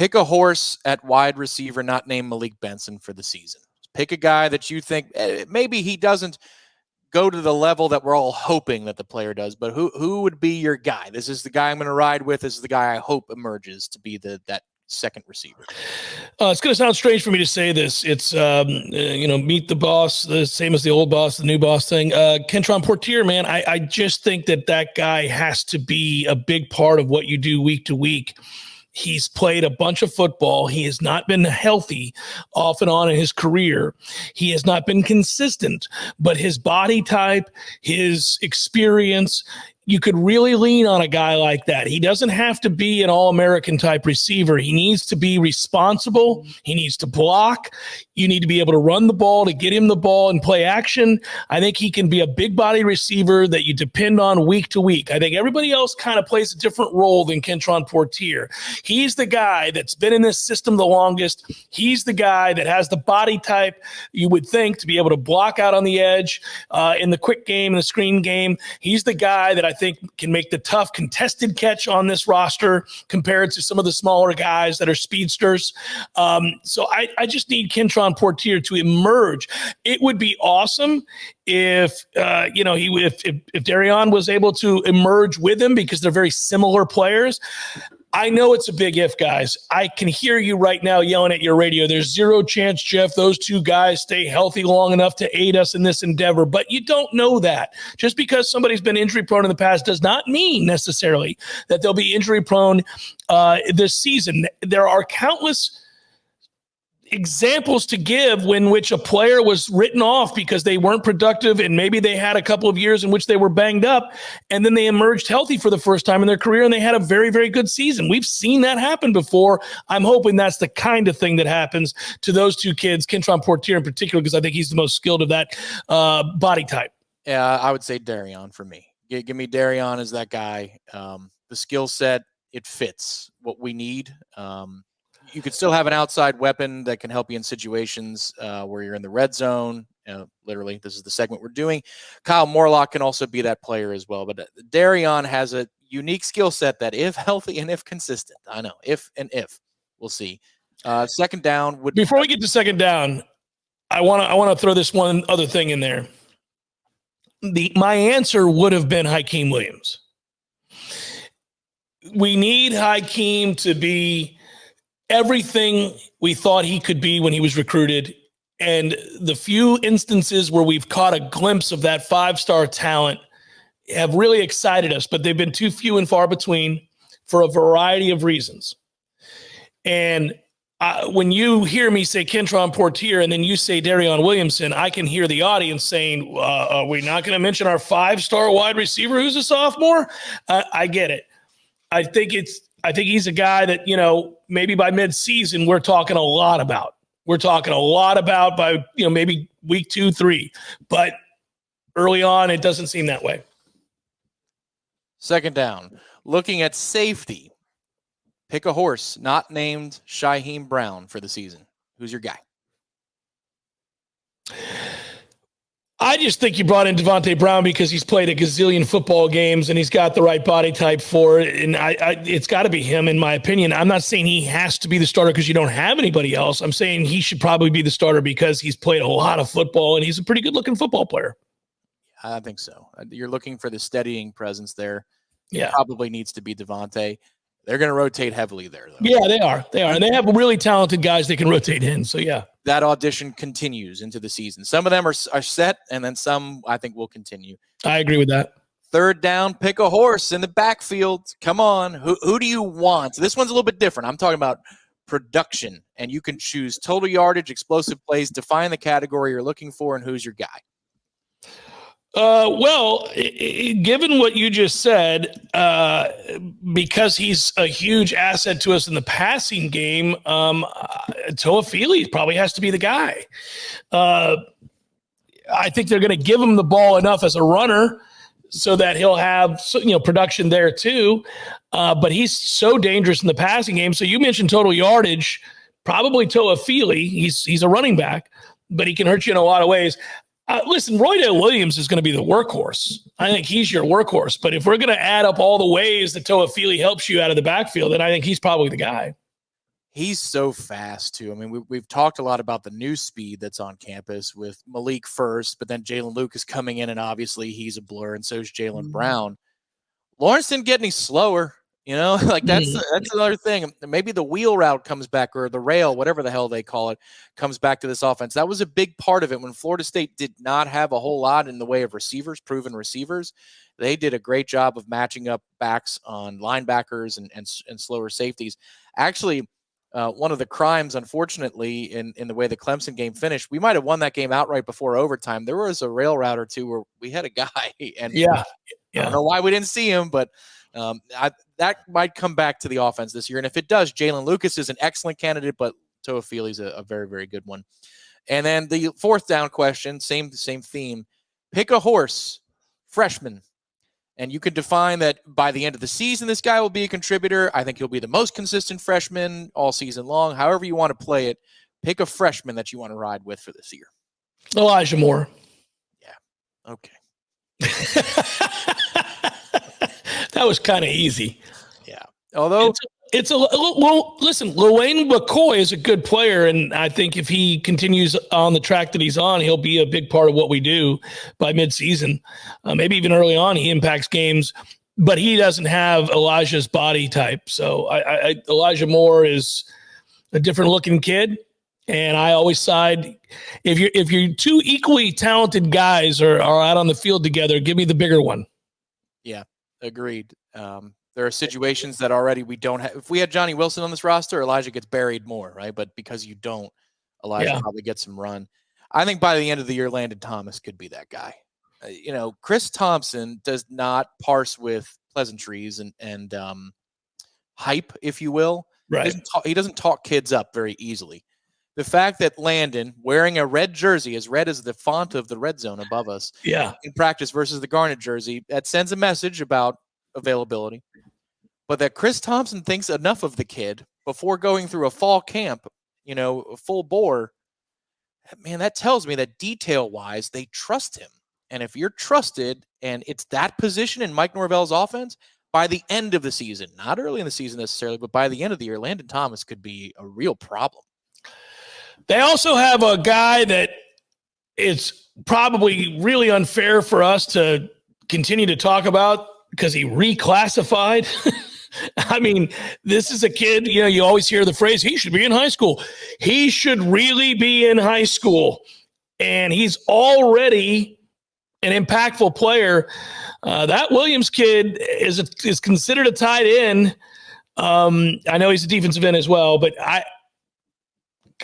Pick a horse at wide receiver not named Malik Benson for the season. Pick a guy that you think maybe he doesn't go to the level that we're all hoping that the player does, but who would be your guy? This is the guy I'm going to ride with. This is the guy I hope emerges to be that second receiver. It's going to sound strange for me to say this. It's, meet the boss, the same as the old boss, the new boss thing. Kentron Portier, man, I just think that guy has to be a big part of what you do week to week. He's played a bunch of football. He has not been healthy off and on in his career. He has not been consistent, but his body type, his experience, you could really lean on a guy like that. He doesn't have to be an all-American type receiver. He needs to be responsible. He needs to block. You need to be able to run the ball to get him the ball and play action. I think he can be a big body receiver that you depend on week to week. I think everybody else kind of plays a different role than Kentron Portier. He's the guy that's been in this system the longest. He's the guy that has the body type you would think to be able to block out on the edge in the quick game and the screen game. He's the guy that I think can make the tough contested catch on this roster compared to some of the smaller guys that are speedsters. So I just need Kentron Portier to emerge. It would be awesome if if Darion was able to emerge with him because they're very similar players. I know it's a big if, guys. I can hear you right now yelling at your radio. There's zero chance, Jeff, those two guys stay healthy long enough to aid us in this endeavor. But you don't know that. Just because somebody's been injury prone in the past does not mean necessarily that they'll be injury prone this season. There are countless examples to give when which a player was written off because they weren't productive and maybe they had a couple of years in which they were banged up and then they emerged healthy for the first time in their career and they had a very, very good season. We've seen that happen before. I'm hoping that's the kind of thing that happens to those two kids, Kentron Portier in particular, because I think he's the most skilled of that body type. Yeah, I would say Darion for me. Give me Darion as that guy. The skill set, it fits what we need. You could still have an outside weapon that can help you in situations where you're in the red zone. Literally, this is the segment we're doing. Kyle Morlock can also be that player as well. But Darion has a unique skill set that, if healthy and if consistent, I know, if, we'll see. Second down would. Before we get to second down, I want to throw this one other thing in there. My answer would have been Hakeem Williams. We need Hakeem to be everything we thought he could be when he was recruited. And the few instances where we've caught a glimpse of that five-star talent have really excited us, but they've been too few and far between for a variety of reasons. And when you hear me say Kentron Portier and then you say Darion Williamson, I can hear the audience saying, are we not going to mention our five-star wide receiver who's a sophomore? I get it. I think he's a guy that, maybe by mid-season we're talking a lot about. We're talking a lot about by, maybe week 2, 3. But early on, it doesn't seem that way. Second down. Looking at safety, pick a horse not named Shyheim Brown for the season. Who's your guy? I just think you brought in Devontae Brown because he's played a gazillion football games and he's got the right body type for it. And it's got to be him, in my opinion. I'm not saying he has to be the starter because you don't have anybody else. I'm saying he should probably be the starter because he's played a lot of football and he's a pretty good-looking football player. I think so. You're looking for the steadying presence there. Yeah. It probably needs to be Devontae. They're going to rotate heavily there, though. Yeah, they are. And they have really talented guys they can rotate in. So, yeah. That audition continues into the season. Some of them are set, and then some, I think, will continue. I agree with that. Third down, pick a horse in the backfield. Come on. Who do you want? This one's a little bit different. I'm talking about production, and you can choose total yardage, explosive plays, define the category you're looking for, and who's your guy. Given what you just said, because he's a huge asset to us in the passing game, Toafili probably has to be the guy. I think they're going to give him the ball enough as a runner so that he'll have production there too. But he's so dangerous in the passing game. So you mentioned total yardage, probably Toafili. He's a running back, but he can hurt you in a lot of ways. Listen, Roydell Williams is going to be the workhorse. I think he's your workhorse. But if we're going to add up all the ways that Toafili helps you out of the backfield, then I think he's probably the guy. He's so fast too. I mean, we've talked a lot about the new speed that's on campus with Malik first, but then Jalen Lucas coming in, and obviously he's a blur, and so is Jalen Brown. Lawrence didn't get any slower, like that's another thing. Maybe the wheel route comes back, or the rail, whatever the hell they call it, comes back to this offense. That was a big part of it when Florida State did not have a whole lot in the way of receivers, proven receivers. They did a great job of matching up backs on linebackers and slower safeties. Actually, one of the crimes, unfortunately, in the way the Clemson game finished, we might have won that game outright before overtime. There was a rail route or two where we had a guy, and I don't know why we didn't see him, but that might come back to the offense this year. And if it does, Jalen Lucas is an excellent candidate, but Toafili's a very, very good one. And then the fourth down question, same theme. Pick a horse, freshman. And you can define that by the end of the season, this guy will be a contributor. I think he'll be the most consistent freshman all season long. However you want to play it, pick a freshman that you want to ride with for this year. Elijah Moore. Yeah. Okay. That was kind of easy. Yeah. Although listen, Lewayne McCoy is a good player, and I think if he continues on the track that he's on, he'll be a big part of what we do by midseason. Maybe even early on, he impacts games, but he doesn't have Elijah's body type. So Elijah Moore is a different looking kid, and I always side if you're two equally talented guys are out on the field together, give me the bigger one. Yeah, agreed. There are situations that already we don't have. If we had Johnny Wilson on this roster, Elijah gets buried more, right? But because you don't, Elijah probably gets some run. I think by the end of the year, Landon Thomas could be that guy. Chris Thompson does not parse with pleasantries and hype, if you will. Right. He doesn't talk kids up very easily. The fact that Landon, wearing a red jersey, as red as the font of the red zone above us, in practice versus the garnet jersey, that sends a message about availability. But that Chris Thompson thinks enough of the kid before going through a fall camp, full bore, man, that tells me that detail-wise, they trust him. And if you're trusted and it's that position in Mike Norvell's offense, by the end of the season, not early in the season necessarily, but by the end of the year, Landon Thomas could be a real problem. They also have a guy that it's probably really unfair for us to continue to talk about because he reclassified. I mean, this is a kid, you always hear the phrase, he should be in high school. He should really be in high school. And he's already an impactful player. That Williams kid is considered a tight end. I know he's a defensive end as well, but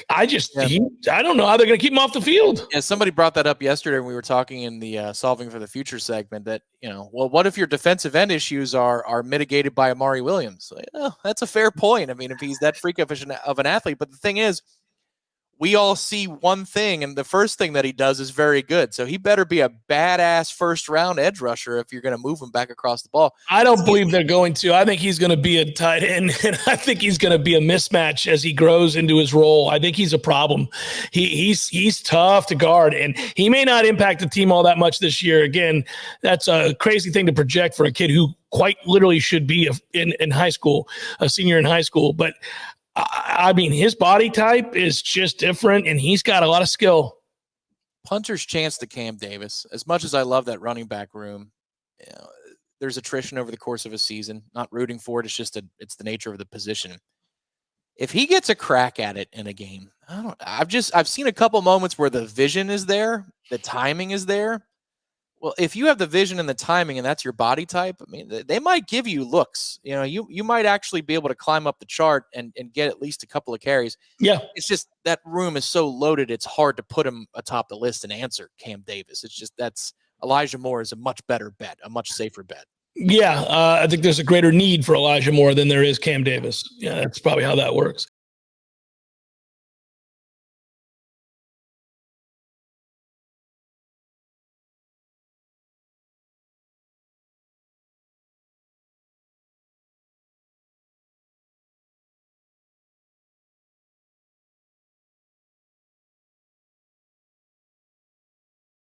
I don't know how they're going to keep him off the field. Yeah, somebody brought that up yesterday when we were talking in the Solving for the Future segment that, what if your defensive end issues are mitigated by Amari Williams? That's a fair point. I mean, if he's that freak of an athlete. But the thing is, we all see one thing, and the first thing that he does is very good. So he better be a badass first-round edge rusher if you're going to move him back across the ball. I don't believe they're going to. I think he's going to be a tight end, and I think he's going to be a mismatch as he grows into his role. I think he's a problem. He's tough to guard, and he may not impact the team all that much this year. Again, that's a crazy thing to project for a kid who quite literally should be in high school, a senior in high school. But I mean, his body type is just different, and he's got a lot of skill. Punter's chance to Cam Davis. As much as I love that running back room, there's attrition over the course of a season. Not rooting for it. It's just it's the nature of the position. If he gets a crack at it in a game, I've seen a couple moments where the vision is there, the timing is there. Well, if you have the vision and the timing and that's your body type, I mean, they might give you looks. You might actually be able to climb up the chart and get at least a couple of carries. Yeah. It's just that room is so loaded, it's hard to put him atop the list and answer Cam Davis. It's just Elijah Moore is a much better bet, a much safer bet. Yeah, I think there's a greater need for Elijah Moore than there is Cam Davis. Yeah, that's probably how that works.